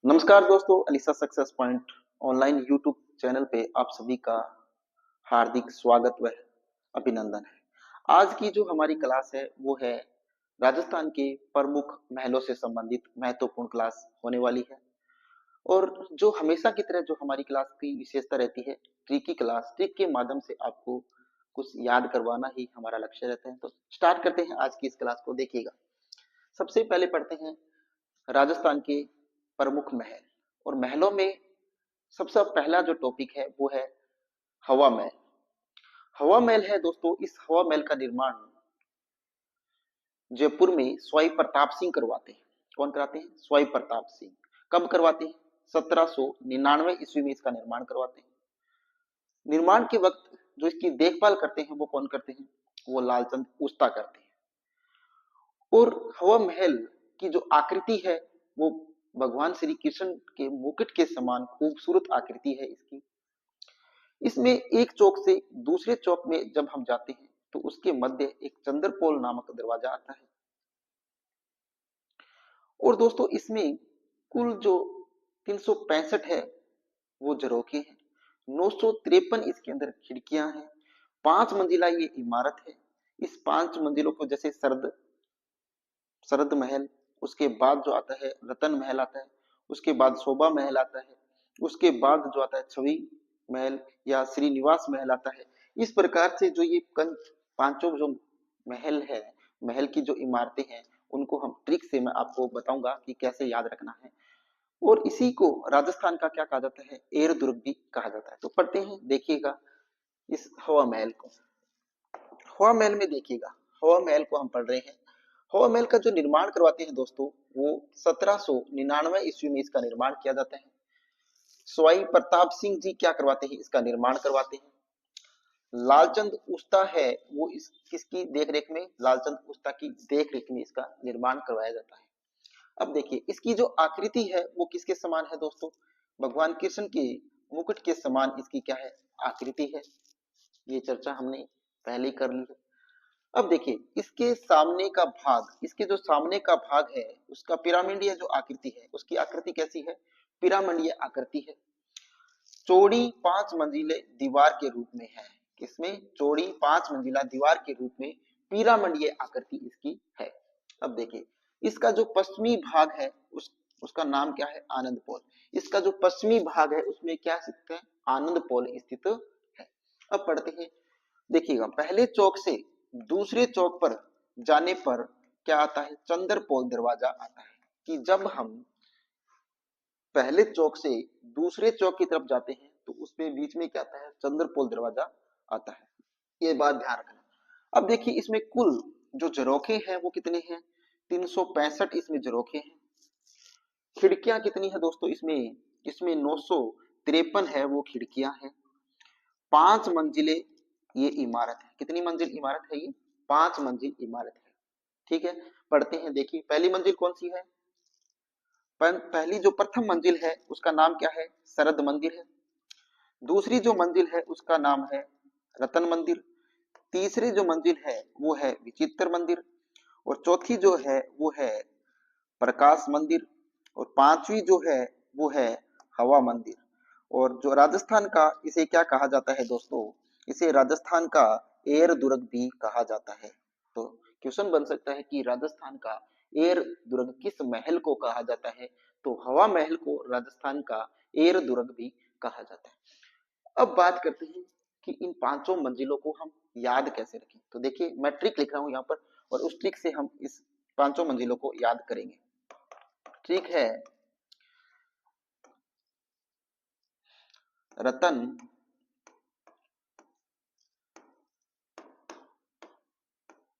नमस्कार दोस्तों, Alisa success point online YouTube channel पे आप सभी का हार्दिक स्वागत व अभिनंदन है। आज की जो हमारी क्लास है वो है राजस्थान के प्रमुख महलों से संबंधित महत्वपूर्ण क्लास होने वाली है। और जो हमेशा की तरह जो हमारी क्लास की विशेषता रहती है, ट्रिक की क्लास, ट्रिक के माध्यम से आपको कुछ याद करवाना ही हमारा लक्ष्य रहता है। तो स्टार्ट करते हैं आज की इस क्लास को। देखिएगा, सबसे पहले पढ़ते हैं राजस्थान के प्रमुख महल। और महलों में सबसे पहला जो टॉपिक है वो है हवा महल। हवा महल है दोस्तों, इस हवा महल का निर्माण जयपुर में स्वाई प्रताप सिंह करवाते हैं। कौन कराते हैं? स्वाई प्रताप सिंह। कब करवाते हैं? 1799 ईस्वी में इसका निर्माण करवाते हैं। निर्माण के वक्त जो इसकी देखभाल करते हैं वो कौन करते हैं? वो लालचंद उस्ता करते हैं। और हवा महल की जो आकृति है वो भगवान श्री कृष्ण के मुकुट के समान खूबसूरत आकृति है इसकी। इसमें एक चौक से दूसरे चौक में जब हम जाते हैं तो उसके मध्य एक चंद्रपोल नामक दरवाजा आता है। और दोस्तों इसमें कुल जो 365 है वो झरोखे हैं। 953 इसके अंदर खिड़कियां हैं। 5 मंजिला ये इमारत है। इस 5 मंजिलों को जैसे शरद शरद महल, उसके बाद जो आता है रतन महल आता है, उसके बाद शोभा महल आता है, उसके बाद जो आता है छवि महल या श्रीनिवास महल आता है। इस प्रकार से जो ये पांचों जो महल है, महल की जो इमारतें हैं, उनको हम ट्रिक से मैं आपको बताऊंगा कि कैसे याद रखना है। और इसी को राजस्थान का क्या कहा जाता है? एयर दुर्ग भी कहा जाता है। तो पढ़ते हैं, देखिएगा इस हवा महल को। हवा महल में देखिएगा, हवा महल को हम पढ़ रहे हैं। हवा महल का जो निर्माण करवाते हैं दोस्तों, वो 1799 ईस्वी में इसका निर्माण किया जाता है। सवाई प्रताप सिंह जी क्या करवाते हैं? इसका निर्माण करवाते हैं। लालचंद उस्ता है वो इस किसकी देख रेख में? लालचंद उस्ता की देख रेख में इसका निर्माण करवाया जाता है। अब देखिए, इसकी जो आकृति है वो किसके समान है दोस्तों? भगवान कृष्ण के मुकुट के समान इसकी क्या है? आकृति है। ये चर्चा हमने पहले ही कर ली है। अब देखिए, इसके सामने का भाग, इसके जो सामने का भाग है उसका पिरामिडीय जो आकृति है, उसकी आकृति कैसी है? पिरामिडीय आकृति है। चौड़ी 5 मंजिले दीवार के रूप में है। किसमें? चौड़ी 5 मंजिला दीवार के रूप में पिरामिडीय आकृति इसकी है। अब देखिए, इसका जो पश्चिमी भाग है उसका नाम क्या है? आनंद पोल। इसका जो पश्चिमी भाग है उसमें क्या स्थित है? आनंद पोल स्थित है। अब पढ़ते हैं, देखिएगा, पहले चौक से दूसरे चौक पर जाने पर क्या आता है? चंद्रपोल दरवाजा आता है। कि जब हम पहले चौक से दूसरे चौक की तरफ जाते हैं तो उसमें बीच में क्या आता है? चंद्रपोल दरवाजा आता है। ये बात ध्यान रखना। अब देखिए, इसमें कुल जो झरोखे हैं वो कितने हैं? 365 इसमें झरोखे हैं। खिड़कियां कितनी है दोस्तों इसमें? इसमें 953 है वो खिड़कियां हैं। 5 मंजिले ये इमारत है। कितनी मंजिल इमारत है ये? 5 मंजिल इमारत है। ठीक है, पढ़ते हैं। देखिए, पहली मंजिल कौन सी है? पहली जो प्रथम मंजिल है उसका नाम क्या है? शरद मंदिर है। दूसरी जो मंजिल है उसका नाम है रतन मंदिर। तीसरी जो मंजिल है वो है विचित्र मंदिर। और चौथी जो है वो है प्रकाश मंदिर। और पांचवी जो है वो है हवा मंदिर। और जो राजस्थान का, इसे क्या कहा जाता है दोस्तों? इसे राजस्थान का एयर दुर्ग भी कहा जाता है। तो क्वेश्चन बन सकता है कि राजस्थान का एयर दुर्ग किस महल को कहा जाता है? तो हवा महल को राजस्थान का एयर दुर्ग भी कहा जाता है। अब बात करते हैं कि इन पांचों मंजिलों को हम याद कैसे रखें। तो देखिए, मैं ट्रिक लिख रहा हूं यहाँ पर, और उस ट्रिक से हम इस पांचों मंजिलों को याद करेंगे। ट्रिक है, रतन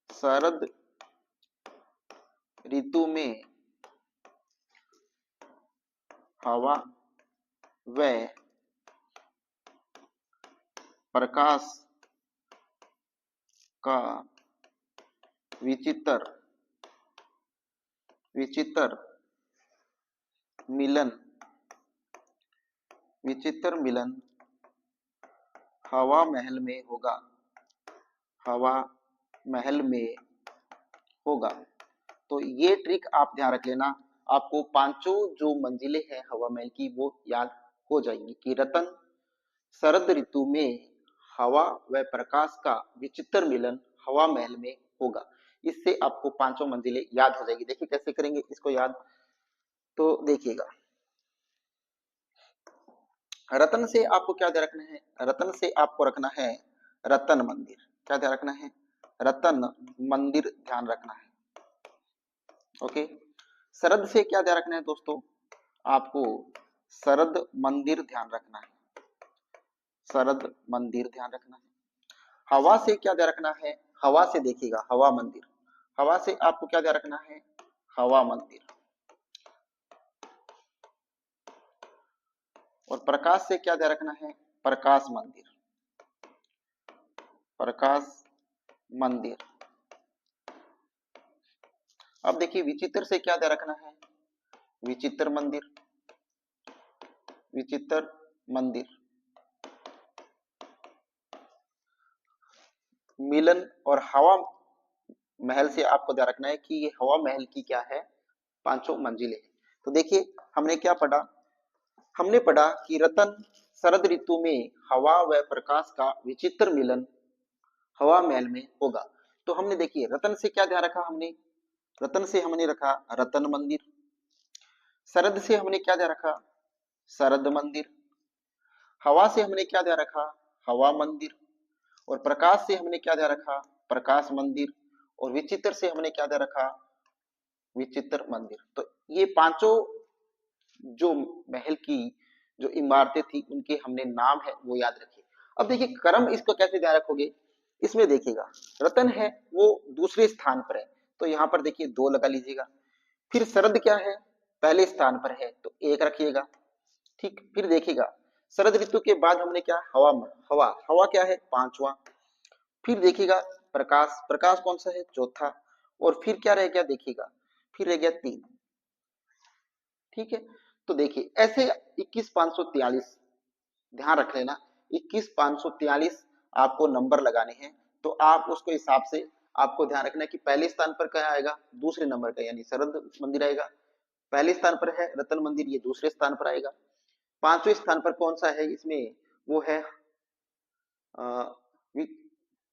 शरद ऋतु में हवा व प्रकाश का विचित्र विचित्र मिलन विचित्र मिलन हवा महल में होगा। हवा महल में होगा। तो ये ट्रिक आप ध्यान रख लेना। आपको पांचों जो मंजिलें हैं हवा महल की वो याद हो जाएंगी कि रतन, शरद ऋतु में हवा व प्रकाश का विचित्र मिलन हवा महल में होगा। इससे आपको पांचों मंजिलें याद हो जाएगी। देखिए कैसे करेंगे इसको याद, तो देखिएगा। रतन से आपको क्या ध्यान रखना है, रतन से आपको रखना है रतन मंदिर। क्या ध्यान रखना है, रतन मंदिर ध्यान रखना है। ओके। शरद से क्या ध्यान रखना है दोस्तों, आपको शरद मंदिर ध्यान रखना है, शरद मंदिर ध्यान रखना है। हवा से क्या ध्यान रखना है, हवा से देखिएगा हवा मंदिर, हवा से आपको क्या ध्यान रखना है, हवा मंदिर। और प्रकाश से क्या ध्यान रखना है, प्रकाश मंदिर, प्रकाश मंदिर। अब देखिए विचित्र से क्या ध्यान रखना है, विचित्र मंदिर, विचित्र मंदिर। मिलन और हवा महल से आपको ध्यान रखना है कि ये हवा महल की क्या है, पांचों मंजिलें। तो देखिए हमने क्या पढ़ा, हमने पढ़ा कि रतन शरद ऋतु में हवा व प्रकाश का विचित्र मिलन हवा महल में होगा। तो हमने देखिए रतन से क्या ध्यान रखा, हमने रतन से हमने रखा रतन मंदिर। शरद से हमने क्या ध्यान रखा, शरद मंदिर। हवा से हमने क्या ध्यान रखा, हवा मंदिर। और प्रकाश से हमने क्या ध्यान रखा, प्रकाश मंदिर। और विचित्र से हमने क्या ध्यान रखा, विचित्र मंदिर। तो ये पांचों जो महल की जो इमारतें थी उनके हमने नाम है वो याद रखे। अब देखिए क्रम इसको कैसे ध्यान रखोगे, इसमें देखिएगा रतन है वो दूसरे स्थान पर है, तो यहाँ पर देखिए 2 लगा लीजिएगा। फिर शरद क्या है, पहले स्थान पर है तो 1 रखिएगा। ठीक, फिर देखिएगा शरद ऋतु के बाद हमने क्या, हवा, हवा, हवा क्या है 5वां। फिर देखिएगा प्रकाश, प्रकाश कौन सा है, चौथा। और फिर क्या रह गया देखिएगा, फिर रह गया 3। ठीक है, तो देखिए ऐसे 21,543 ध्यान रख लेना, 21,543 आपको नंबर लगाने हैं। तो आप उसको हिसाब से आपको ध्यान रखना है कि पहले स्थान पर क्या आएगा, दूसरे नंबर का, यानी शरद मंदिर आएगा। पहले स्थान पर है रतन मंदिर, ये दूसरे स्थान पर आएगा। 5वें स्थान पर कौन सा है इसमें, वो है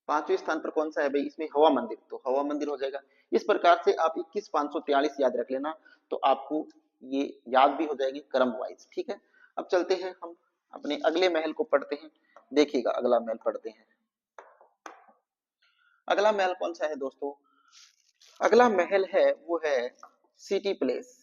5वें स्थान पर कौन सा है भाई, इसमें हवा मंदिर, तो हवा मंदिर हो जाएगा। इस प्रकार से आप 21,543 याद रख लेना, तो आपको ये याद भी हो जाएगी क्रम वाइज। ठीक है, अब चलते हैं हम अपने अगले महल को पढ़ते हैं। देखिएगा अगला महल पढ़ते हैं। अगला महल कौन सा है दोस्तों, अगला महल है वो है सिटी प्लेस।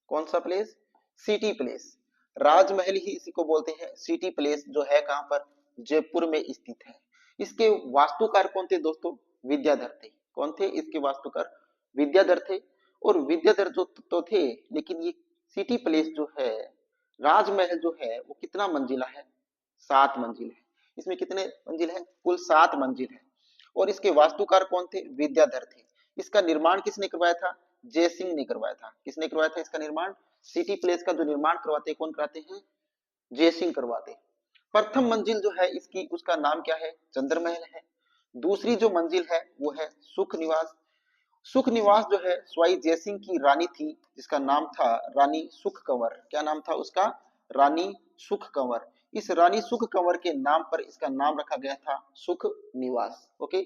कौन सा प्लेस, सिटी प्लेस। राजमहल ही इसी को बोलते हैं। सिटी प्लेस जो है कहां पर, जयपुर में स्थित है। इसके वास्तुकार कौन थे दोस्तों, विद्याधर थे। कौन थे इसके वास्तुकार, विद्याधर थे। और विद्याधर जो तो थे, लेकिन ये सिटी प्लेस जो है, राजमहल जो है वो कितना मंजिला है, 7 मंजिल है। इसमें कितने मंजिल है, कुल 7 मंजिल है। और इसके वास्तुकार कौन थे, विद्याधर थे। इसका निर्माण किसने करवाया था, जयसिंह ने करवाया था। किसने करवाया था इसका निर्माण, सिटी प्लेस का जो निर्माण करवाते हैं कौन कराते हैं, जयसिंह करवाते। प्रथम मंजिल जो है इसकी, उसका नाम क्या है, चंद्रमहल है। दूसरी जो मंजिल है वो है सुख निवास। सुख निवास जो है स्वाई जयसिंह की रानी थी, जिसका नाम था रानी सुख कंवर। क्या नाम था उसका, रानी सुख कंवर। इस रानी सुख कंवर के नाम पर इसका नाम रखा गया था सुख निवास। ओके।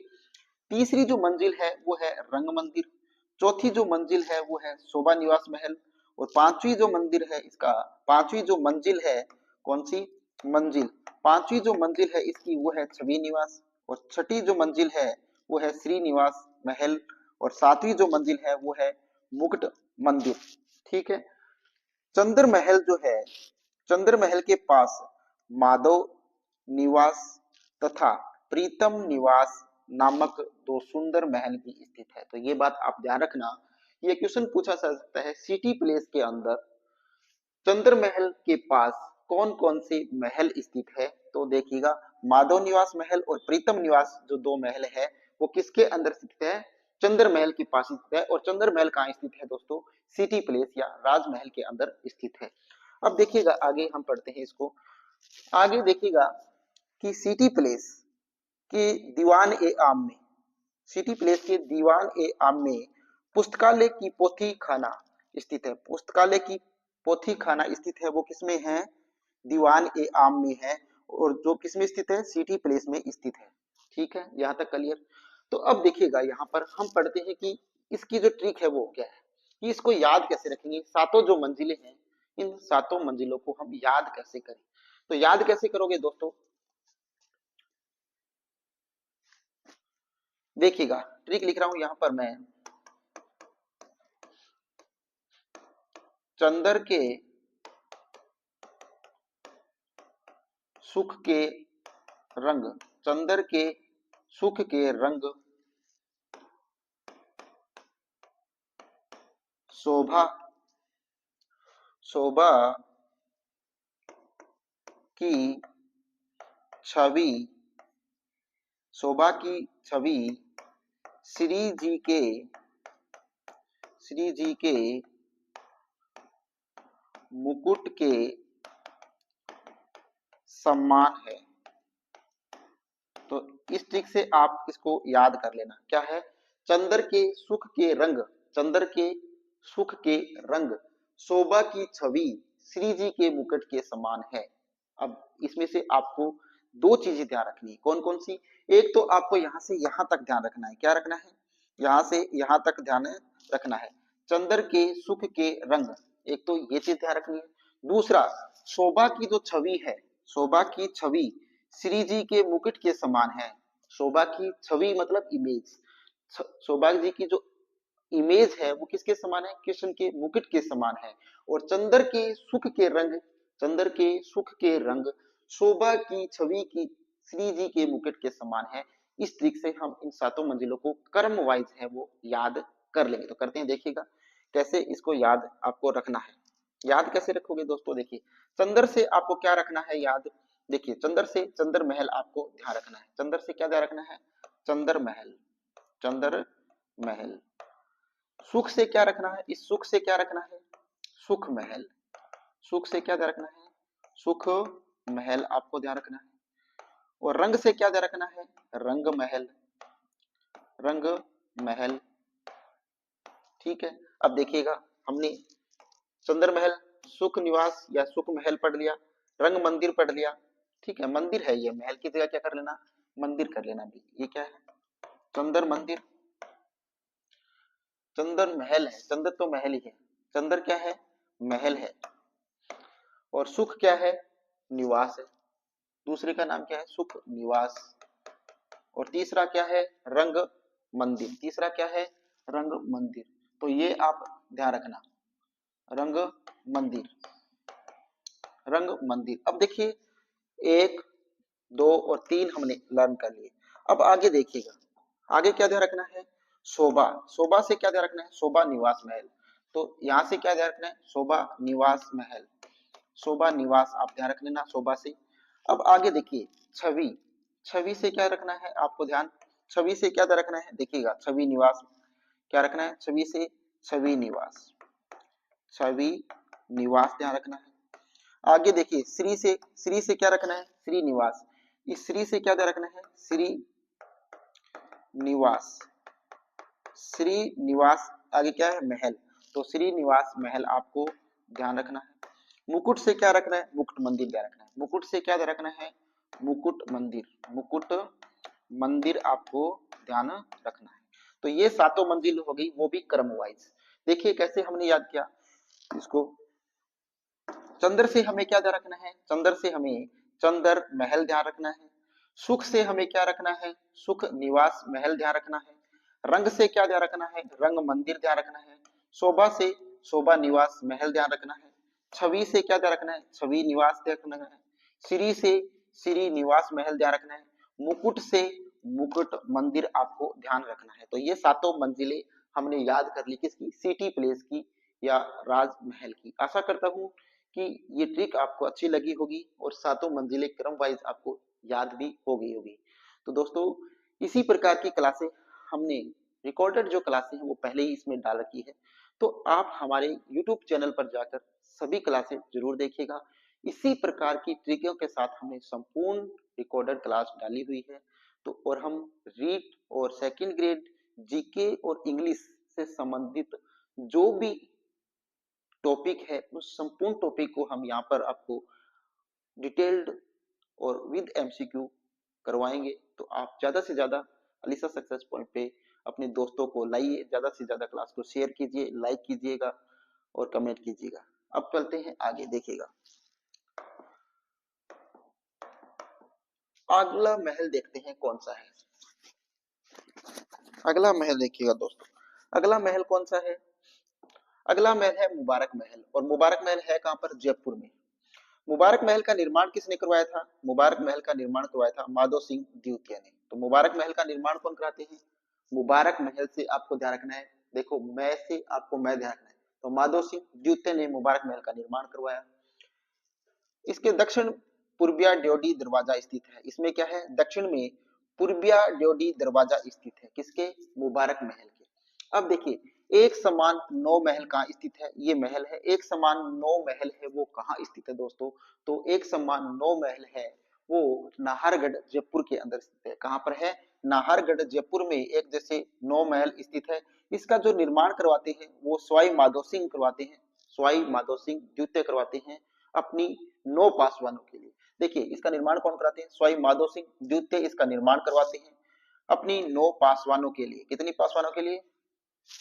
तीसरी जो मंजिल है वो है रंग मंदिर। चौथी जो मंजिल है वो है शोभा निवास महल। और पांचवी जो मंदिर है इसका, पांचवी जो मंजिल है, कौन सी मंजिल, पांचवी जो मंजिल है इसकी वो है छवि निवास। और छठी जो मंजिल है वो है श्रीनिवास महल। और 7वीं जो मंजिल है वो है मुकुट मंदिर। ठीक है, चंद्र महल जो है, चंद्र महल के पास माधव निवास तथा प्रीतम निवास नामक 2 सुंदर महल भी स्थित है। तो ये बात आप ध्यान रखना, ये क्वेश्चन पूछा जा सकता है सिटी प्लेस के अंदर चंद्र महल के पास कौन कौन से महल स्थित है। तो देखिएगा माधव निवास महल और प्रीतम निवास जो 2 महल है वो किसके अंदर स्थित है, चंद्र महल के पास स्थित है। और चंद्र महल कहाँ स्थित है दोस्तों, सिटी प्लेस या राजमहल के अंदर स्थित है। अब देखिएगा आगे हम पढ़ते हैं इसको। आगे देखिएगा कि सिटी प्लेस के दीवान ए आम में, सिटी प्लेस के दीवान ए आम में पुस्तकालय की पोथी खाना स्थित है। पुस्तकालय की पोथी खाना स्थित है वो किसमें है? दीवान ए आम में है, और जो किसमें स्थित है? सिटी प्लेस में स्थित है। ठीक है, यहाँ तक क्लियर। तो अब देखिएगा यहाँ पर हम पढ़ते हैं कि इसकी जो ट्रिक है वो क्या है, कि इसको याद कैसे रखेंगे। सातों जो मंजिलें हैं, इन सातों मंजिलों को हम याद कैसे करें। तो याद कैसे करोगे दोस्तों, देखिएगा ट्रिक लिख रहा हूं यहां पर मैं। चंदर के सुख के रंग, चंदर के सुख के रंग शोभा, शोभा की छवि, शोभा की छवि श्री जी के, श्री जी के मुकुट के सम्मान है। तो इस ट्रिक से आप इसको याद कर लेना, क्या है? चंदर के सुख के रंग, चंदर के सुख के रंग शोभा की छवि श्री जी के मुकुट के समान है। अब इसमें से आपको दो चीजें ध्यान रखनी है। कौन कौन सी? एक तो आपको यहां से यहां तक ध्यान रखना है। क्या रखना है? यहां से यहां तक ध्यान रखना है। चंदर के सुख के रंग, एक तो ये चीज ध्यान रखनी है। दूसरा, शोभा की जो छवि है, शोभा की छवि श्री जी के मुकुट के समान है। शोभा की छवि मतलब इमेज, शोभा जी की जो इमेज है वो किसके समान है? कृष्ण के मुकुट के समान है। और चंद्र के सुख के रंग, चंद्र के सुख के रंग शोभा की छवि की श्री जी के मुकुट के समान है। इस ट्रिक से हम इन सातों मंजिलों को क्रम वाइज है वो याद कर लेंगे। तो करते हैं, देखिएगा कैसे इसको याद आपको रखना है। याद कैसे रखोगे दोस्तों? देखिए, चंद्र से आपको क्या रखना है याद? देखिए, चंद्र से चंद्र महल आपको ध्यान रखना है। चंद्र से क्या ध्यान रखना है? चंद्र महल, चंद्र महल। सुख से क्या रखना है? इस सुख से क्या रखना है? सुख महल। सुख से क्या ध्यान रखना है? सुख महल आपको ध्यान रखना है। और रंग से क्या ध्यान रखना है? रंग महल, रंग महल। ठीक है, अब देखिएगा हमने चंद्र महल, सुख निवास या सुख महल पढ़ लिया, रंग मंदिर पढ़ लिया। ठीक है, मंदिर है ये, महल की जगह क्या कर लेना? मंदिर कर लेना भी। ये क्या है? चंद्र मंदिर, चंद्र महल है। चंद्र तो महल ही है, चंद्र क्या है? महल है। और सुख क्या है? निवास है। दूसरे का नाम क्या है? सुख निवास। और तीसरा क्या है? रंग मंदिर। तीसरा क्या है? रंग मंदिर। तो ये आप ध्यान रखना, रंग मंदिर, रंग मंदिर। अब देखिए, एक, दो और तीन हमने लर्न कर लिए। अब आगे देखिएगा, आगे क्या ध्यान रखना है? शोभा, शोभा से क्या ध्यान रखना है? शोभा निवास महल। तो यहां से क्या ध्यान रखना है? शोभा निवास महल, शोभा निवास आप ध्यान रख लेना शोभा से। अब आगे देखिए, छवि, छवि से क्या रखना है आपको ध्यान? छवि से क्या ध्यान रखना है? देखिएगा, छवि निवास क्या रखना है? छवि से छवि निवास, छवि निवास ध्यान रखना है। आगे देखिए, श्री से क्या रखना है? श्री निवास। इस श्री से क्या ध्यान रखना है? श्री निवास, श्री निवास। आगे क्या है? महल। तो श्री निवास महल आपको ध्यान रखना है। मुकुट से क्या रखना है? मुकुट मंदिर ध्यान रखना है। मुकुट से क्या ध्यान रखना है? मुकुट मंदिर, मुकुट मंदिर आपको ध्यान रखना है। तो ये सातों मंजिल हो गई, वो भी क्रम वाइज। देखिए कैसे हमने याद किया इसको। चंद्र से हमें क्या ध्यान रखना है? चंद्र से हमें चंद्र महल ध्यान रखना है। सुख से हमें क्या रखना है? सुख निवास महल ध्यान रखना है। रंग से क्या ध्यान रखना है? रंग मंदिर ध्यान रखना है। शोभा से शोभा निवास महल ध्यान रखना है। छवि से क्या ध्यान रखना है? छवि निवास ध्यान रखना है। श्री से श्री निवास महल ध्यान रखना है। मुकुट से मुकुट मंदिर आपको ध्यान रखना है। तो ये सातों मंजिलें हमने याद कर ली, किसकी? सिटी प्लेस की या राजमहल की। आशा करता हूँ कि ये ट्रिक आपको अच्छी लगी होगी और सातों मंजिलें क्रम वाइज आपको याद भी हो गई होगी। तो दोस्तों, इसी प्रकार की क्लासें हमने, रिकॉर्डेड जो क्लासें हैं वो पहले ही इसमें डाल रखी है। तो आप हमारे यूट्यूब चैनल पर जाकर सभी क्लासें जरूर देखिएगा। इसी प्रकार की ट्रिकों के साथ हमने संपूर्ण रिकॉर्डेड क्लास डाली हुई है। तो और हम रीड और सेकंड ग्रेड जीके और इंग्लिश से संबंधित जो भी टॉपिक है उस संपूर्ण टॉपिक को हम यहाँ पर आपको डिटेल्ड और विद एमसीक्यू करवाएंगे। तो आप ज्यादा से ज्यादा अलीसा सक्सेस पॉइंट पे अपने दोस्तों को लाइए, ज्यादा से ज्यादा क्लास को शेयर कीजिए, लाइक कीजिएगा और कमेंट कीजिएगा। अब चलते हैं आगे, देखिएगा अगला महल देखते हैं कौन सा है। अगला महल देखिएगा दोस्तों, अगला महल कौन सा है? अगला महल है मुबारक महल। और मुबारक महल है कहां पर? जयपुर में। मुबारक महल का निर्माण किसने करवाया था? मुबारक महल का निर्माण करवाया था माधो सिंह द्वितीय ने। तो मुबारक महल का निर्माण कौन कराते हैं? मुबारक महल से आपको ध्यान रखना है, देखो मैं से आपको मैं ध्यान रखना है। तो माधो सिंह द्वितीय ने मुबारक महल का निर्माण करवाया। इसके दक्षिण पूर्विया ड्योडी दरवाजा स्थित है। इसमें क्या है? दक्षिण में पूर्विया ड्योडी दरवाजा स्थित है। किसके? मुबारक महल के। अब देखिए एक समान नौ महल कहाँ स्थित है? ये महल है एक समान नौ महल है, वो कहाँ स्थित है दोस्तों? तो एक समान नौ महल है वो नाहरगढ़ जयपुर के अंदर स्थित है। कहाँ पर है? नाहरगढ़ जयपुर में एक जैसे नौ महल स्थित है। इसका जो निर्माण करवाते हैं वो सवाई माधो सिंह करवाते हैं, सवाई माधो सिंह द्वितीय करवाते हैं अपनी 9 पासवानों के लिए। देखिए इसका निर्माण कौन कराते हैं? सवाई माधो सिंह द्वितीय इसका निर्माण करवाते हैं अपनी 9 पासवानों के लिए। कितनी पासवानों के लिए?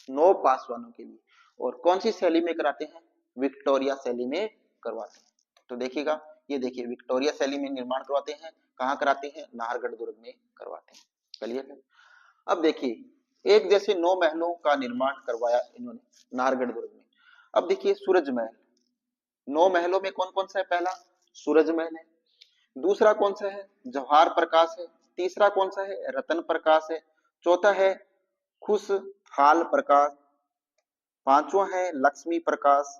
9 पासवानों के लिए। और कौन सी शैली में कराते हैं? विक्टोरिया शैली में करवाते हैं। तो देखिएगा ये देखिए विक्टोरिया शैली में निर्माण करवाते हैं। कहाँ कराते हैं? नाहरगढ़ दुर्ग में करवाते हैं। क्लियर है? अब देखिए एक जैसे 9 महलों का निर्माण करवाया इन्होंने नाहरगढ़ दुर्ग में। अब देखिए सूरज महल, 9 महलों में कौन कौन सा है? पहला सूरज महल है, दूसरा कौन सा है? जवाहर प्रकाश है, तीसरा कौन सा है? रतन प्रकाश है, चौथा है खुशहाल प्रकाश, पांचवा है लक्ष्मी प्रकाश,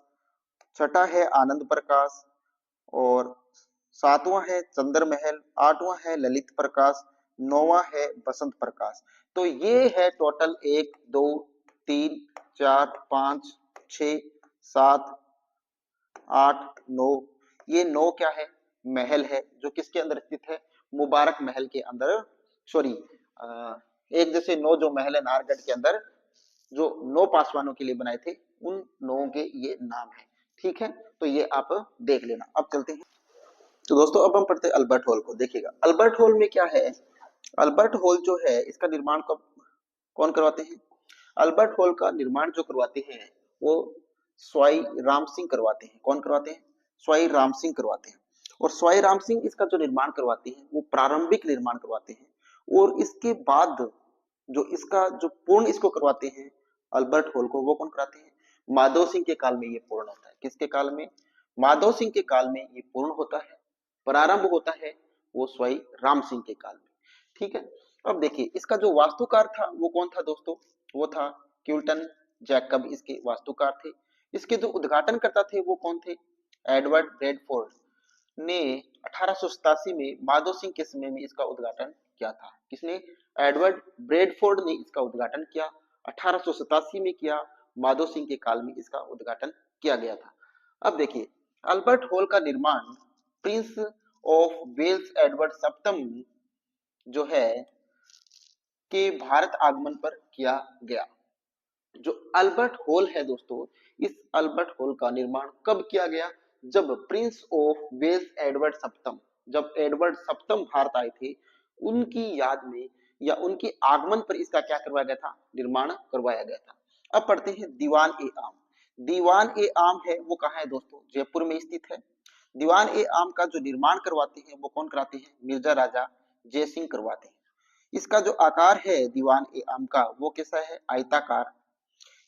छठा है आनंद प्रकाश और सातवां है चंद्र महल, आठवां है ललित प्रकाश, नौवां है बसंत प्रकाश। तो ये है टोटल 1 2 3 4 5 6 7 8 9, ये 9 क्या है? महल है जो किसके अंदर स्थित है? मुबारक महल के अंदर। सॉरी, एक जैसे 9 जो महल है नाहरगढ़ के अंदर जो 9 पासवानों के लिए बनाए थे उन 9 के ये नाम है। ठीक है, तो ये आप देख लेना। अब चलते हैं, तो दोस्तों अब हम पढ़ते हैं अल्बर्ट हॉल को। देखिएगा अल्बर्ट हॉल में क्या है? अल्बर्ट हॉल जो है इसका निर्माण कब कौन करवाते हैं? अल्बर्ट हॉल का निर्माण जो करवाते हैं वो स्वाई राम सिंह करवाते हैं। कौन करवाते हैं? स्वाई राम सिंह करवाते हैं। और स्वाई राम सिंह इसका जो निर्माण करवाते हैं वो प्रारंभिक निर्माण करवाते हैं। और इसके बाद जो इसका जो पूर्ण इसको करवाते हैं अल्बर्ट हॉल को, वो कौन कराते हैं? माधव सिंह के काल में ये पूर्ण होता है। किसके काल में? माधव सिंह के काल में ये पूर्ण होता है, प्रारंभ होता है वो स्वाई राम सिंह के काल में। ठीक है, अब देखिए इसका जो वास्तुकार था वो कौन था दोस्तों? वो था क्यूल्टन जैकब, इसके वास्तुकार थे। इसके जो उद्घाटन करता थे वो कौन थे? एडवर्ड ब्रेडफोर्ड ने 1887 में माधो सिंह के समय में इसका उद्घाटन किया था। किसने? एडवर्ड ब्रेडफोर्ड ने इसका उद्घाटन किया, 1887 में किया। माधो सिंह के काल में इसका उद्घाटन किया गया था। अब देखिए अल्बर्ट हॉल का निर्माण प्रिंस ऑफ वेल्स एडवर्ड सप्तम जो है के भारत आगमन पर किया गया। जो अल्बर्ट हॉल है दोस्तों, इस अल्बर्ट हॉल का निर्माण कब किया गया? जब प्रिंस ऑफ वेल्स एडवर्ड सप्तम, जब एडवर्ड सप्तम भारत आए थे उनकी याद में या उनके आगमन पर इसका क्या करवाया गया था? निर्माण करवाया गया था। अब पढ़ते हैं दीवान ए आम। दीवान ए आम है वो कहाँ है दोस्तों? जयपुर में स्थित है। दीवान ए आम का जो निर्माण करवाते हैं वो कौन कराते हैं? मिर्जा राजा जयसिंह करवाते हैं। इसका जो आकार है दीवान ए आम का वो कैसा है? आयताकार।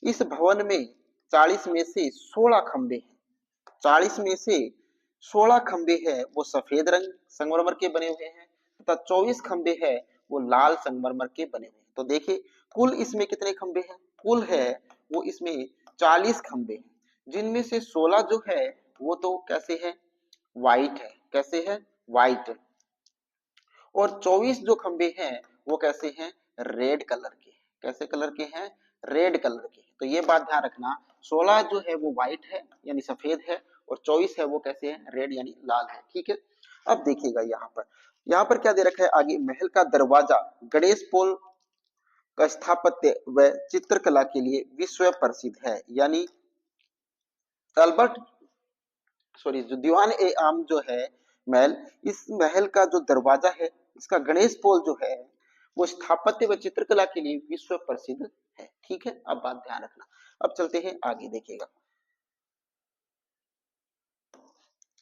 इस भवन में 40 में से 16 खंबे हैं, 40 में से 16 खंबे हैं वो सफेद रंग संगमरमर के बने हुए हैं तथा 24 खंबे हैं वो लाल संगमरमर के बने हुए हैं। तो देखिए कुल इसमें कितने खंबे हैं? कुल है वो इसमें 40 खंबे हैं, जिनमें से 16 जो है वो तो कैसे है? व्हाइट है। कैसे है? व्हाइट। और 24 जो खंबे हैं वो कैसे हैं? रेड कलर के। कैसे कलर के हैं? रेड कलर के। तो ये बात ध्यान रखना, 16 जो है वो व्हाइट है यानी सफेद है और 24 है वो कैसे है? रेड यानी लाल है। ठीक है, अब देखिएगा यहाँ पर क्या दे रखा है आगे? महल का दरवाजा गणेश पोल का स्थापत्य व चित्रकला के लिए विश्व प्रसिद्ध है। यानी अल्बर्ट सॉरी जो दीवान ए आम जो है महल, इस महल का जो दरवाजा है, इसका गणेश पोल जो है वो स्थापत्य व चित्रकला के लिए विश्व प्रसिद्ध है। ठीक है, अब बात ध्यान रखना। अब चलते हैं आगे, देखिएगा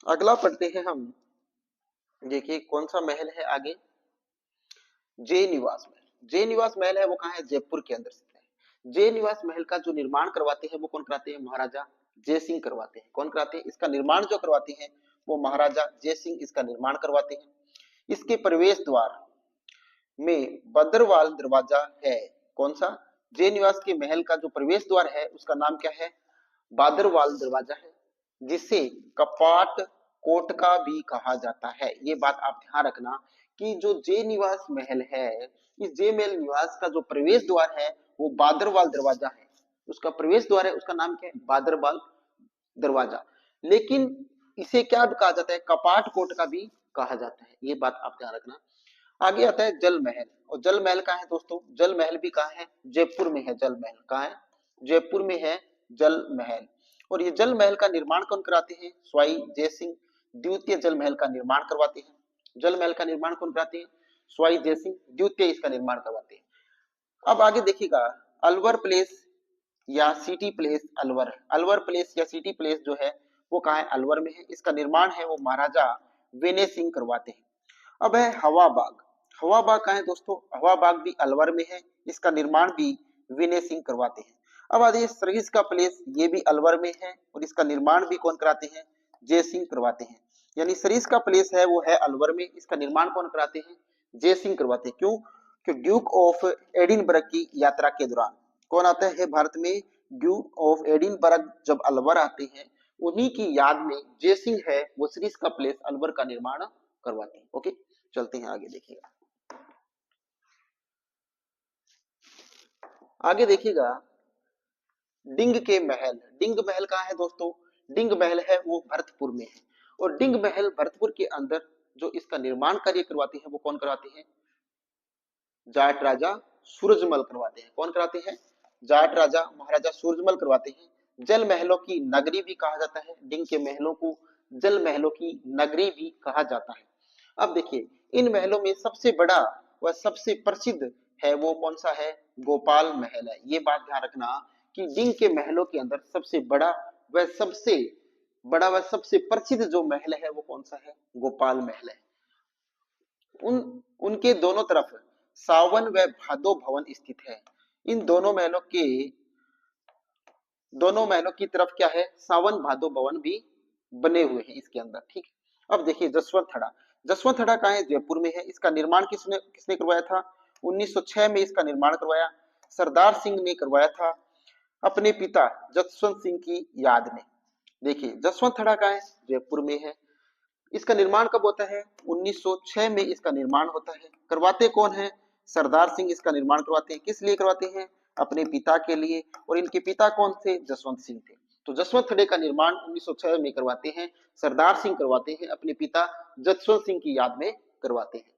अगला पढ़ते हैं हम। देखिए कौन सा महल है आगे, जय निवास महल। जय निवास महल है वो कहाँ है, जयपुर के अंदर स्थित है। जय निवास महल का जो निर्माण करवाते हैं वो कौन कराते हैं, महाराजा जय सिंह करवाते हैं। कौन कराते हैं, इसका निर्माण जो करवाते हैं वो महाराजा जय सिंह इसका निर्माण करवाते हैं। इसके प्रवेश द्वार में बद्रवाल दरवाजा है। कौन सा, जय निवास के महल का जो प्रवेश द्वार है उसका नाम क्या है, बादरवाल दरवाजा है, जिसे कपाट कोटका भी कहा जाता है। ये बात आप ध्यान रखना कि जो जय निवास महल है, इस जय महल निवास का जो प्रवेश द्वार है वो बादरवाल दरवाजा है। उसका प्रवेश द्वार है, उसका नाम क्या है, बादरवाल दरवाजा। लेकिन इसे क्या कहा जाता है, कपाट कोटका भी कहा जाता है। ये बात आप ध्यान रखना। आगे आता है जल महल। और जल महल कहाँ है दोस्तों, जल महल भी कहाँ है, जयपुर में है। जल महल कहाँ है, जयपुर में है जल महल। और ये जल महल का निर्माण कौन कराते हैं, स्वाई जय सिंह द्वितीय जल महल का निर्माण करवाते हैं। जल महल का निर्माण कौन कराते हैं, स्वाई जय सिंह द्वितीय इसका निर्माण करवाते हैं। अब आगे देखिएगा, अलवर प्लेस या city place Alwar. Alwar place या सिटी प्लेस जो है वो कहाँ है, अलवर में है। इसका निर्माण है वो महाराजा विनय सिंह करवाते हैं। अब है हवा बाग। हवा बाग कहाँ है दोस्तों, हवा बाग भी अलवर में है। इसका निर्माण भी विनय सिंह करवाते हैं। अब आगे सरिस का प्लेस, ये भी अलवर में है और इसका निर्माण भी कौन कराते हैं, जय सिंह करवाते हैं। यानी सरिस का प्लेस है वो है अलवर में, इसका निर्माण कौन कराते हैं, जय सिंह करवाते हैं। क्यों, कि ड्यूक ऑफ एडिनबर्ग की यात्रा के दौरान कौन आता है भारत में, ड्यूक ऑफ एडिनबर्ग जब अलवर आते हैं, उन्हीं की याद में जय सिंह है वो सरिस का प्लेस अलवर का निर्माण करवाते हैं। ओके, चलते हैं आगे, देखिएगा आगे देखिएगा डिंग के महल। डिंग महल कहाँ है दोस्तों, डिंग महल है वो भरतपुर में है। और डिंग महल भरतपुर के अंदर जो इसका निर्माण कार्य करवाते हैं वो कौन करवाते हैं, जाट राजा सूरजमल करवाते हैं। कौन कराते हैं, जाट राजा महाराजा सूरजमल करवाते हैं। जल महलों की नगरी भी कहा जाता है, डिंग के महलों को जल महलों की नगरी भी कहा जाता है। अब देखिए इन महलों में सबसे बड़ा व सबसे प्रसिद्ध है वो कौन सा है, गोपाल महल है। ये बात ध्यान रखना कि डिंग के महलों के अंदर सबसे बड़ा व सबसे प्रसिद्ध जो महल है वो कौन सा है, गोपाल महल है। उन उनके दोनों तरफ सावन व भादो भवन स्थित है। इन दोनों महलों की तरफ क्या है, सावन भादो भवन भी बने हुए हैं इसके अंदर। ठीक, अब देखिए जसवंत थड़ा। जसवंत थड़ा कहाँ है, जयपुर में है। इसका निर्माण किसने किसने करवाया था, 1906 में इसका निर्माण करवाया सरदार सिंह ने करवाया था अपने पिता जसवंत सिंह की याद में। देखिए जसवंत थड़ा कहाँ है, जयपुर में है। इसका निर्माण कब होता है, 1906 में इसका निर्माण होता है। करवाते कौन है, सरदार सिंह इसका निर्माण करवाते हैं। किस लिए करवाते हैं, अपने पिता के लिए। और इनके पिता कौन थे, जसवंत सिंह थे। तो जसवंत थड़े का निर्माण 1906 में करवाते हैं, सरदार सिंह करवाते हैं, अपने पिता जसवंत सिंह की याद में करवाते हैं।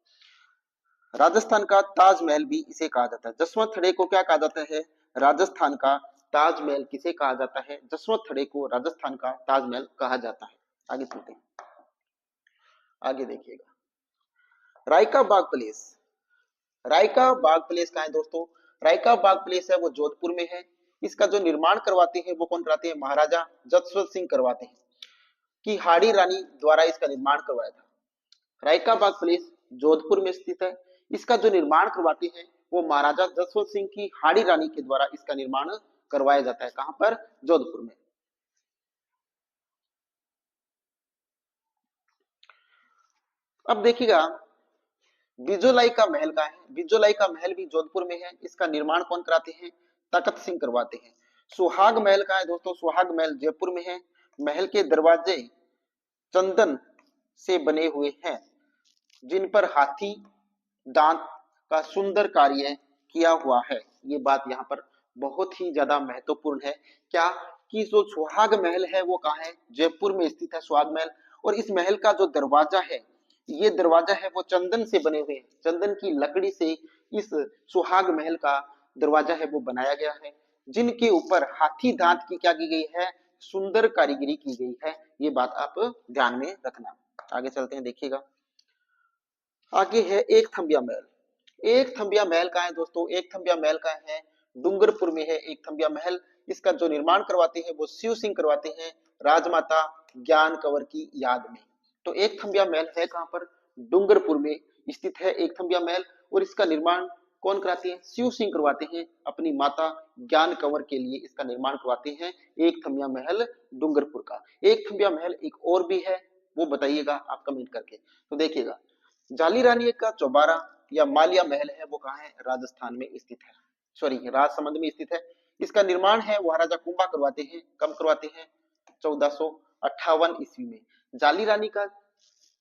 राजस्थान का ताजमहल भी इसे कहा जाता है। जसवंत थड़े को क्या कहा जाता है, राजस्थान का ताजमहल किसे कहा जाता है, जसवंत थड़े को राजस्थान का ताजमहल कहा जाता है। आगे चलते हैं, आगे देखिएगा रायका बाग प्लेस। रायका बाग प्लेस कहाँ है दोस्तों, रायका बाग प्लेस है वो जोधपुर में है। इसका जो निर्माण करवाते हैं वो कौन कराते हैं, महाराजा जसवंत सिंह करवाते हैं, कि हाड़ी रानी द्वारा इसका निर्माण करवाया था। रायका बाग प्लेस जोधपुर में स्थित है। इसका जो निर्माण करवाते हैं वो महाराजा जसवंत सिंह की हाड़ी रानी के द्वारा इसका निर्माण करवाया जाता है। कहां पर, जोधपुर में। अब देखिएगा बिजोलाई का महल का है। बिजोलाई का महल भी जोधपुर में है। इसका निर्माण कौन कराते हैं, तखत सिंह करवाते हैं। सुहाग महल का है दोस्तों, सुहाग महल जयपुर में है। महल के दरवाजे चंदन से बने हुए हैं, जिन पर हाथी दांत का सुंदर कार्य किया हुआ है। ये बात यहाँ पर बहुत ही ज्यादा महत्वपूर्ण है। क्या, कि जो सुहाग महल है वो कहाँ है, जयपुर में स्थित है सुहाग महल। और इस महल का जो दरवाजा है, ये दरवाजा है वो चंदन से बने हुए हैं। चंदन की लकड़ी से इस सुहाग महल का दरवाजा है वो बनाया गया है, जिनके ऊपर हाथी दांत की क्या की गई है, सुंदर कारीगरी की गई है, ये बात आप ध्यान में रखना। आगे चलते हैं, देखिएगा। आगे है एक थंबिया महल। एक थंबिया महल का है दोस्तों, एक थंबिया महल का है डूंगरपुर में है एक थंबिया महल। इसका जो निर्माण करवाते हैं वो शिव सिंह करवाते हैं, राजमाता ज्ञान कंवर की याद में। तो एक थंबिया महल है कहां पर? डूंगरपुर में स्थित है एक थंबिया महल। और इसका निर्माण कौन कराते हैं? शिव सिंह करवाते हैं, अपनी माता ज्ञान कंवर के लिए इसका निर्माण करवाते हैं एक थंबिया महल डूंगरपुर का। एक थंबिया महल एक और भी है, वो बताइएगा आप कमेंट करके। तो देखिएगा, जाली रानी का चौबारा या मालिया महल है, वो कहाँ है? राजस्थान में स्थित है, सॉरी राजसमंद में स्थित है। इसका निर्माण है महाराजा कुंभा करवाते हैं। कब करवाते हैं? 1458 ईस्वी में। जाली रानी का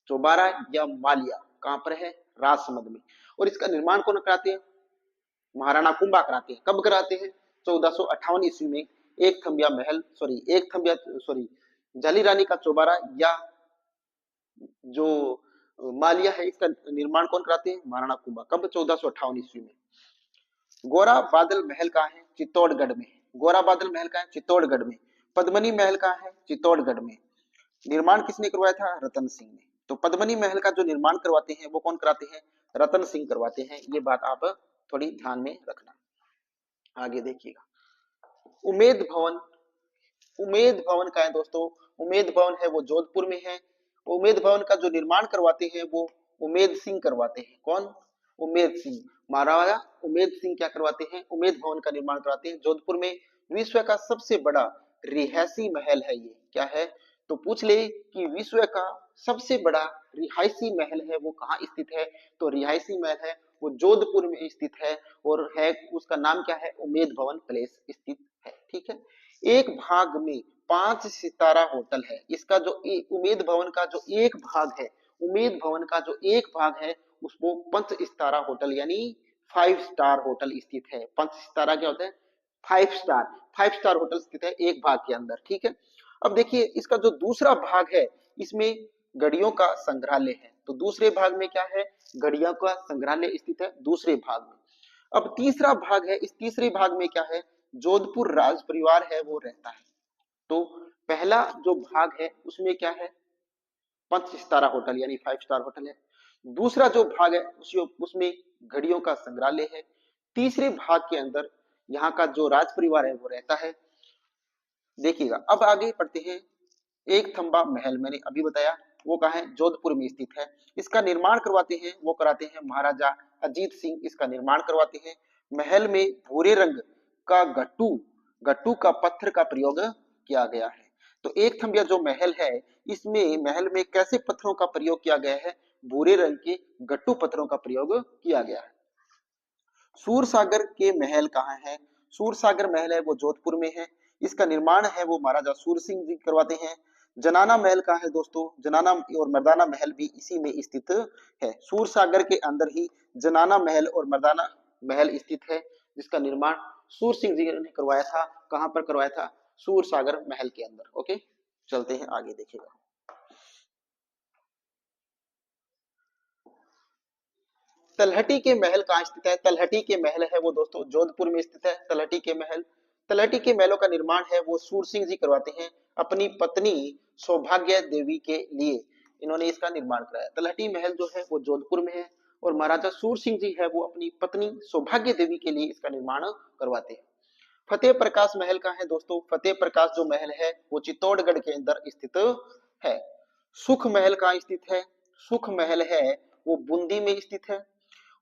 चौबारा या मालिया कहां पर है? राजसमंद में। और इसका निर्माण कौन कराते हैं? महाराणा कुंभा कराते हैं। कब कराते हैं? 1458 ईस्वी में। एक थंबिया महल, सॉरी जाली रानी का चौबारा या जो मालिया है, इसका निर्माण कौन कराते हैं? महाराणा कुंभा। कब? 1458 ईस्वी में। गोरा बादल महल का है? चित्तौड़गढ़ में। गोरा बादल महल का है? चित्तौड़गढ़ में। पद्मनी महल का है? चित्तौड़गढ़ में। निर्माण किसने करवाया था? रतन सिंह ने। तो पद्मनी महल का जो निर्माण करवाते हैं वो कौन कराते हैं? रतन सिंह करवाते हैं, ये बात आप थोड़ी ध्यान में रखना। आगे देखिएगा, उमेद भवन। उमेद भवन का है दोस्तों, उमेद भवन है वो जोधपुर में है। उमेद भवन का जो निर्माण करवाते हैं वो उमेद सिंह करवाते हैं। कौन? उमेद सिंह। महाराजा उमेद सिंह क्या करवाते हैं? उमेद भवन का निर्माण करवाते हैं जोधपुर में। विश्व का सबसे बड़ा रिहायशी महल है ये। क्या है? तो पूछ ले कि विश्व का सबसे बड़ा रिहायशी महल है वो कहाँ स्थित है? तो रिहायशी महल है वो जोधपुर में स्थित है, और है उसका नाम क्या है? उमेद भवन पैलेस स्थित है। ठीक है। एक भाग में 5 सितारा होटल है। इसका जो उमेद भवन का जो एक भाग है, उमेद भवन का जो एक भाग है उसको 5 सितारा होटल यानी 5 स्टार होटल स्थित है। 5 सितारा क्या होता है? 5 स्टार। 5 स्टार होटल स्थित है एक भाग के अंदर। ठीक है। अब देखिए, इसका जो दूसरा भाग है इसमें घड़ियों का संग्रहालय है। तो दूसरे भाग में क्या है? घड़ियों का संग्रहालय स्थित है दूसरे भाग में। अब तीसरा भाग है, इस तीसरे भाग में क्या है? जोधपुर राज परिवार है वो रहता है। तो पहला जो भाग है उसमें क्या है? 5 सितारा होटल यानी 5 स्टार होटल है। दूसरा जो भाग है उसमें घड़ियों का संग्रहालय है। तीसरे भाग के अंदर यहाँ का जो राज परिवार है वो रहता है। देखिएगा, अब आगे पढ़ते हैं। एक थंबा महल मैंने अभी बताया, वो कहाँ है? जोधपुर में स्थित है। इसका निर्माण करवाते हैं वो कराते हैं महाराजा अजीत सिंह, इसका निर्माण करवाते हैं। महल में भूरे रंग का गट्टू गट्टू का पत्थर का प्रयोग किया गया है। तो एक थंबिया जो महल है, इसमें महल में कैसे पत्थरों का प्रयोग किया गया है? भूरे रंग के गट्टू पत्थरों का प्रयोग किया गया है। सूरसागर के महल कहाँ है? सूरसागर महल है वो जोधपुर में है। इसका निर्माण है वो महाराजा सूर सिंह जी करवाते हैं। जनाना महल कहाँ है दोस्तों? जनाना और मर्दाना महल भी इसी में स्थित है। सूरसागर के अंदर ही जनाना महल और मर्दाना महल स्थित है, जिसका निर्माण सूर सिंह जी ने करवाया था। कहां पर करवाया था? सूरसागर महल के अंदर। ओके, चलते हैं आगे, देखिएगा। तलहटी के महल कहाँ स्थित है? तलहटी के महल है वो दोस्तों जोधपुर में स्थित है। तलहटी के महल, तलहटी के महलों का निर्माण है वो सूर सिंह जी करवाते हैं, अपनी पत्नी सौभाग्य देवी के लिए इन्होंने इसका निर्माण कराया। तलहटी महल जो है वो जोधपुर में है, और महाराजा सूर सिंह जी है वो अपनी पत्नी सौभाग्य देवी के लिए इसका निर्माण करवाते हैं। फतेह प्रकाश महल का है दोस्तों, फतेह प्रकाश जो महल है वो चित्तौड़गढ़ के अंदर स्थित है। सुख महल कहाँ स्थित है? सुख महल है वो बूंदी में स्थित है।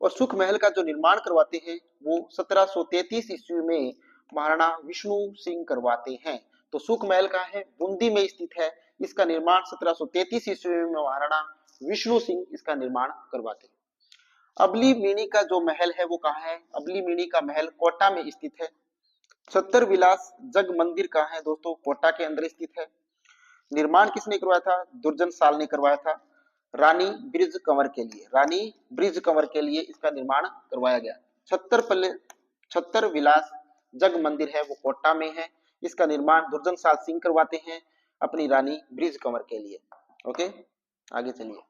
और सुख महल का जो निर्माण करवाते हैं वो 1733 ईस्वी में महाराणा विष्णु सिंह करवाते हैं। तो सुख महल का है बूंदी में स्थित है। इसका निर्माण 1733 ईस्वी में महाराणा विष्णु सिंह इसका निर्माण करवाते हैं। अबली मिनी का जो महल है वो कहाँ है? अबली मिनी का महल कोटा में स्थित है। सत्तर विलास जग मंदिर कहाँ है दोस्तों? कोटा के अंदर स्थित है। निर्माण किसने करवाया था? दुर्जन साल ने करवाया था, रानी ब्रिज कंवर के लिए। रानी ब्रिज कंवर के लिए इसका निर्माण करवाया गया। छत्तर विलास जग मंदिर है वो कोटा में है। इसका निर्माण दुर्जन साल सिंह करवाते हैं अपनी रानी ब्रिज कंवर के लिए। ओके, आगे चलिए।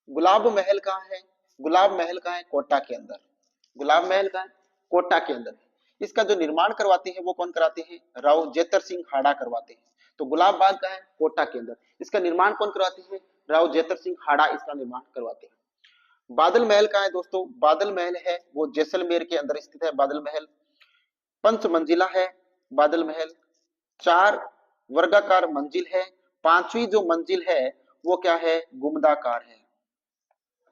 गुलाब महल कहाँ है? गुलाब महल कहाँ है? कोटा के अंदर। गुलाब महल कहाँ है? कोटा के अंदर। इसका जो निर्माण करवाते हैं वो कौन कराते हैं? राव जेतर सिंह हाड़ा करवाते हैं। तो गुलाब बाग का है कोटा के अंदर, इसका निर्माण कौन करवाते हैं? राव जेतर सिंह हाड़ा इसका निर्माण करवाते हैं। बादल महल का है दोस्तों, बादल महल है वो जैसलमेर के अंदर स्थित है। बादल महल पंच मंजिला है। बादल महल 4 वर्गाकार मंजिल है। पांचवी जो मंजिल है वो क्या है? गुम्बदाकार है।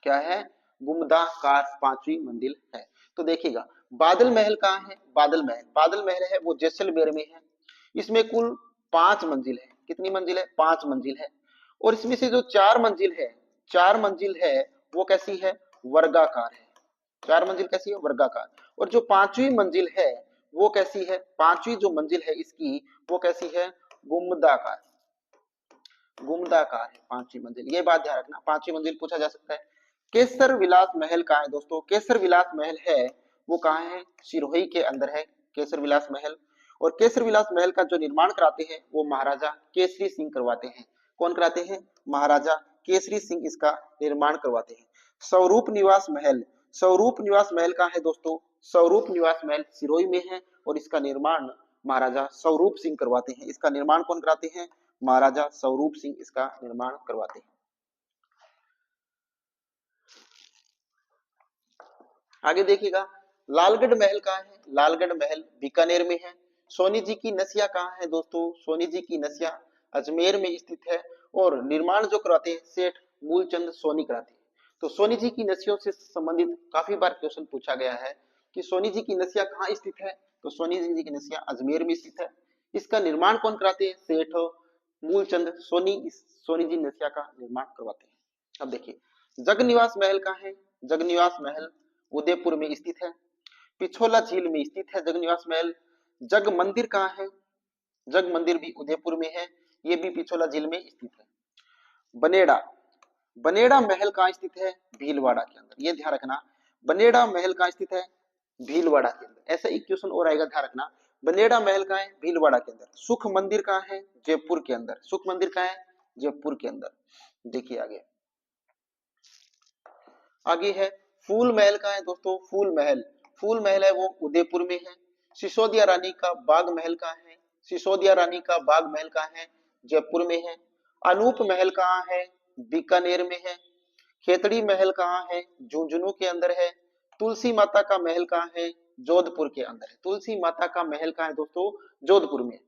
क्या है? गुम्बदाकार पांचवी मंजिल है। तो देखिएगा बादल महल कहाँ है? बादल महल, बादल महल है वो जैसलमेर में है। इसमें कुल 5 मंजिल है। कितनी मंजिल है? 5 मंजिल है। और इसमें से जो 4 मंजिल है, 4 मंजिल है वो कैसी है? वर्गाकार है। 4 मंजिल कैसी है? वर्गाकार। और जो पांचवी मंजिल है वो कैसी है? पांचवी जो मंजिल है इसकी वो कैसी है? गुम्बदाकार। गुम्बदाकार है पांचवी मंजिल, ये बात ध्यान रखना, पांचवी मंजिल पूछा जा सकता है। केसर विलास महल कहाँ है दोस्तों? केसर विलास महल है वो कहाँ है? सिरोही के अंदर है केसर विलास महल। और केसर विलास महल का जो निर्माण कराते हैं वो महाराजा केसरी सिंह करवाते हैं। कौन कराते हैं? महाराजा केसरी सिंह इसका निर्माण करवाते हैं। स्वरूप निवास महल, स्वरूप निवास महल कहाँ है दोस्तों? स्वरूप निवास महल सिरोही में है और इसका निर्माण महाराजा स्वरूप सिंह करवाते हैं। इसका निर्माण कौन कराते हैं? महाराजा स्वरूप सिंह इसका निर्माण करवाते हैं। आगे देखिएगा लालगढ़ महल कहाँ है? लालगढ़ महल बीकानेर में है। सोनी जी की नसिया कहाँ है दोस्तों? सोनी जी की नसिया अजमेर में स्थित है। और निर्माण जो कराते हैं सेठ मूलचंद सोनी कराते हैं। तो सोनी जी की नसियों से संबंधित काफी बार क्वेश्चन पूछा गया है कि सोनी जी की नसिया कहाँ स्थित है? तो सोनी जी की नसिया अजमेर में स्थित है। इसका निर्माण कौन कराते हैं? सेठ मूलचंद सोनी इस सोनी जी नसिया का निर्माण करवाते हैं। अब देखिए जगनिवास महल कहाँ है? जगनिवास महल उदयपुर में स्थित है। पिछोला झील में स्थित है जगनिवास महल। जग मंदिर कहाँ है? जग मंदिर भी उदयपुर में है, ये भी पिछोला झील में स्थित है। बनेड़ा, बनेड़ा महल कहाँ स्थित है? भीलवाड़ा के अंदर, ये ध्यान रखना। बनेड़ा महल कहाँ स्थित है? भीलवाड़ा के अंदर। ऐसा एक क्वेश्चन और आएगा, ध्यान रखना। बनेड़ा महल कहाँ है? भीलवाड़ा के अंदर। सुख मंदिर कहाँ है? जयपुर के अंदर। सुख मंदिर कहाँ है? जयपुर के अंदर। देखिए आगे, आगे है फूल महल कहाँ है दोस्तों? फूल महल, फूल महल है वो उदयपुर में है। सिसोदिया रानी का बाग महल कहाँ है? सिसोदिया रानी का बाग महल कहाँ है? जयपुर में है। अनूप महल कहाँ है? बीकानेर में है। खेतड़ी महल कहाँ है? झुंझुनू के अंदर है। तुलसी माता का महल कहाँ है? जोधपुर के अंदर है। तुलसी माता का महल कहाँ है दोस्तों? जोधपुर में।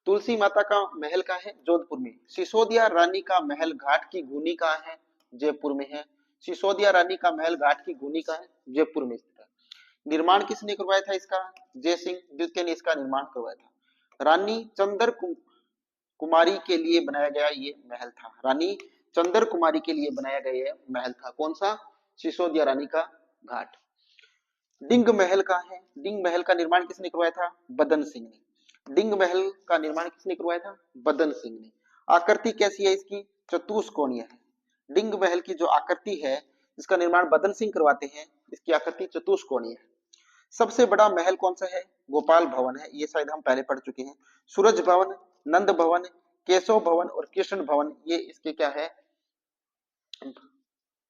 तुलसी माता का महल कहाँ है? जोधपुर में। सिसोदिया रानी का महल घाट की गुनी कहाँ है? जयपुर में है। सिसोदिया रानी का महल घाट की गुनी कहाँ है? जयपुर में स्थित है। निर्माण किसने करवाया था इसका? जय सिंह द्वितीय ने इसका निर्माण करवाया था। रानी चंद्र कुमारी के लिए बनाया गया ये महल था। रानी चंद्र कुमारी के लिए बनाया गया ये महल था। कौन सा? सिसोदिया रानी का घाट। डिंग महल कहाँ है? डिंग महल का निर्माण किसने करवाया था? बदन सिंह ने। डिंग महल का निर्माण किसने करवाया था? बदन सिंह ने। आकृति कैसी है इसकी? चतुष्कोणीय है। डिंग महल की जो आकृति है इसका निर्माण बदन सिंह करवाते हैं। इसकी आकृति चतुष्कोणीय है। सबसे बड़ा महल कौन सा है? गोपाल भवन है, ये शायद हम पहले पढ़ चुके हैं। सूरज भवन, नंद भवन, केशव भवन और कृष्ण भवन, ये इसके क्या है?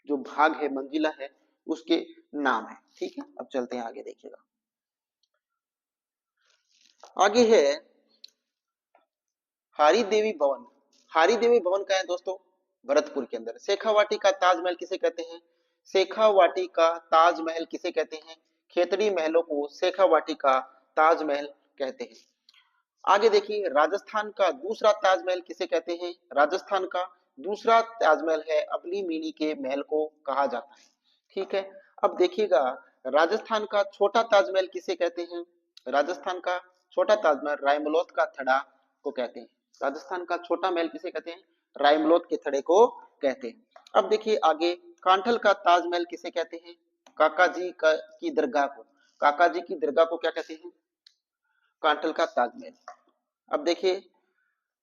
जो भाग है, मंजिला है, उसके नाम है। ठीक है, अब चलते हैं आगे, देखिएगा आगे है हारी देवी भवन। हारी देवी भवन का है दोस्तों भरतपुर के अंदर। शेखावाटी का ताजमहल किसे कहते हैं? शेखावाटी का ताजमहल किसे कहते हैं? खेतड़ी महलों को शेखावाटी का ताजमहल कहते हैं। आगे देखिए राजस्थान का दूसरा ताजमहल किसे कहते हैं? राजस्थान का दूसरा ताजमहल है अबली मिनी के महल को कहा जाता है। ठीक है, अब देखिएगा राजस्थान का छोटा ताजमहल किसे कहते हैं? राजस्थान का छोटा ताजमहल रायमलोत का थड़ा को कहते हैं। राजस्थान का छोटा महल किसे कहते हैं? रायमलोत के थड़े को कहते हैं। अब देखिए आगे कांठल का ताजमहल किसे कहते हैं? काका जी की दरगाह को, काका जी की दरगाह को क्या कहते हैं? कांठल का ताजमहल। अब देखिए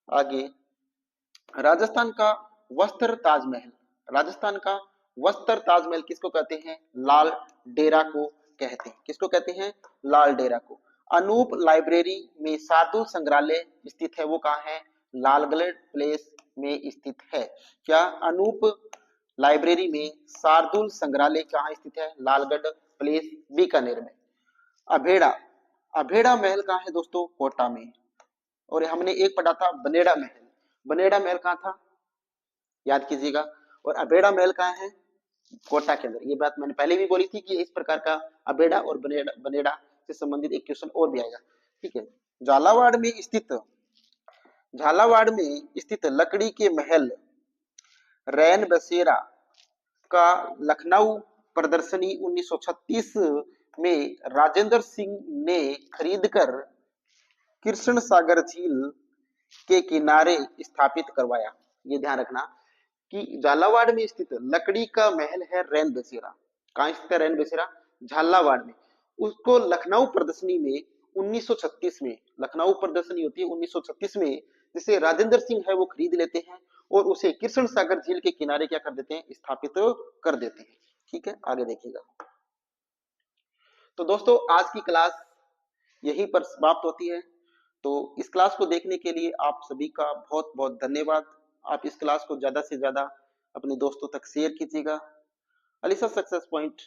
आगे राजस्थान का वस्त्र ताजमहल, राजस्थान का वस्त्र ताजमहल किसको कहते हैं? लाल डेरा को कहते हैं। किसको कहते हैं? लाल डेरा को। अनूप लाइब्रेरी में साधु संग्रहालय स्थित है, वो कहाँ है? लालगढ़ प्लेस में स्थित है। क्या? अनूप लाइब्रेरी में। शार्दुल संग्रहालय कहाँ स्थित है? लालगढ़ प्लेस, बीकानेर में। अभेड़ा, अभेड़ा महल कहाँ है दोस्तों? कोटा में। और हमने एक पढ़ा था बनेड़ा महल, बनेड़ा महल कहाँ था? याद कीजिएगा। और अभेड़ा महल कहाँ है? कोटा के अंदर। ये बात मैंने पहले भी बोली थी कि इस प्रकार का अबेड़ा और बनेड़ा बनेड़ा से संबंधित एक क्वेश्चन और भी आएगा। ठीक है। झालावाड़ में स्थित, झालावाड़ में स्थित लकड़ी के महल रैन बसेरा का लखनऊ प्रदर्शनी 1936 में राजेंद्र सिंह ने खरीदकर कृष्ण सागर झील के किनारे स्थापित करवाया। ये ध्यान रखना कि झालावाड़ में स्थित लकड़ी का महल है रैन बसेरा। कहाँ स्थित है रैन बसेरा? झालावाड़ में। उसको लखनऊ प्रदर्शनी में 1936 में, लखनऊ प्रदर्शनी होती है 1936 में, जिसे राजेंद्र सिंह है वो खरीद लेते हैं और उसे कृष्ण सागर झील के किनारे क्या कर देते हैं? स्थापित कर देते हैं। ठीक है, आगे देखिएगा। तो दोस्तों आज की क्लास यहीं पर समाप्त होती है। तो इस क्लास को देखने के लिए आप सभी का बहुत बहुत धन्यवाद। आप इस क्लास को ज्यादा से ज्यादा अपने दोस्तों तक शेयर कीजिएगा। Alisa success point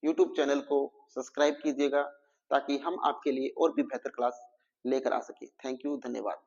YouTube channel को सब्सक्राइब कीजिएगा ताकि हम आपके लिए और भी बेहतर क्लास लेकर आ सके। थैंक यू, धन्यवाद।